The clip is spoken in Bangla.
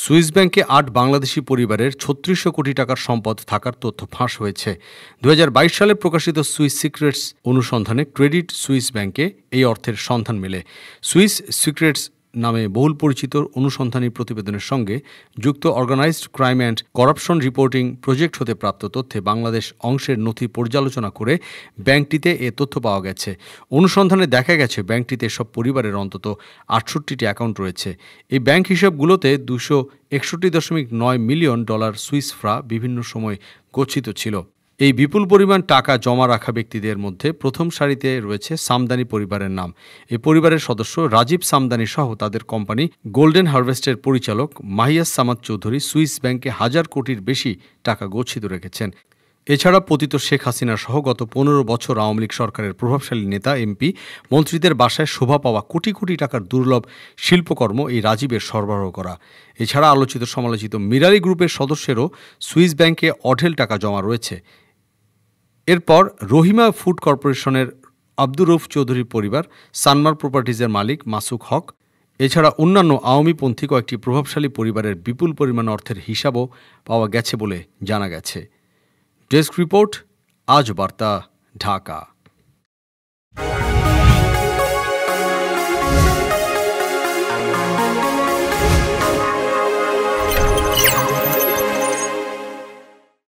সুইস ব্যাংকে ৮ বাংলাদেশি পরিবারের ৩৬০০ কোটি টাকার সম্পদ থাকার তথ্য ফাঁস হয়েছে। ২০২২ সালে প্রকাশিত সুইস সিক্রেটস অনুসন্ধানে ক্রেডিট সুইস ব্যাংকে এই অর্থের সন্ধান মেলে। সুইস সিক্রেটস নামে বহুল পরিচিত অনুসন্ধানী প্রতিবেদনের সঙ্গে যুক্ত Organized Crime and Corruption Reporting Project হতে প্রাপ্ত তথ্যে বাংলাদেশ অংশের নথি পর্যালোচনা করে ব্যাংকটিতে এ তথ্য পাওয়া গেছে। অনুসন্ধানে দেখা গেছে ব্যাংকটিতে সব পরিবারের অন্তত ৬৮টি অ্যাকাউন্ট রয়েছে। এই ব্যাংক হিসাবগুলোতে $২৬১.৯ মিলিয়ন সুইস ফ্রা বিভিন্ন সময় গচ্ছিত ছিল। এই বিপুল পরিমাণ টাকা জমা রাখা ব্যক্তিদের মধ্যে প্রথম সারিতে রয়েছে সামদানি পরিবারের নাম। এই পরিবারের সদস্য রাজীব সামদানি সহ তাদের কোম্পানি গোল্ডেন হারভেস্টের পরিচালক মাহিয়াস সামাদ চৌধুরী সুইস ব্যাংকে ১,০০০ কোটির বেশি টাকা গচ্ছিত রেখেছেন। এছাড়া পতিত শেখ হাসিনা সহ গত ১৫ বছর আওয়ামী লীগ সরকারের প্রভাবশালী নেতা, এমপি, মন্ত্রীদের বাসায় শোভা পাওয়া কোটি কোটি টাকার দুর্লভ শিল্পকর্ম এই রাজীবের সরবরাহ করা। এছাড়া আলোচিত সমালোচিত মিরালি গ্রুপের সদস্যেরও সুইস ব্যাংকে অঢেল টাকা জমা রয়েছে। এরপর রহিমা ফুড কর্পোরেশনের আব্দুর রউফ চৌধুরীর পরিবার, সানমার প্রপার্টিজের মালিক মাসুক হক, এছাড়া অন্যান্য আওয়ামীপন্থী কয়েকটি প্রভাবশালী পরিবারের বিপুল পরিমাণ অর্থের হিসাবও পাওয়া গেছে বলে জানা গেছে। ডেস্ক রিপোর্ট, আজ বার্তা, ঢাকা।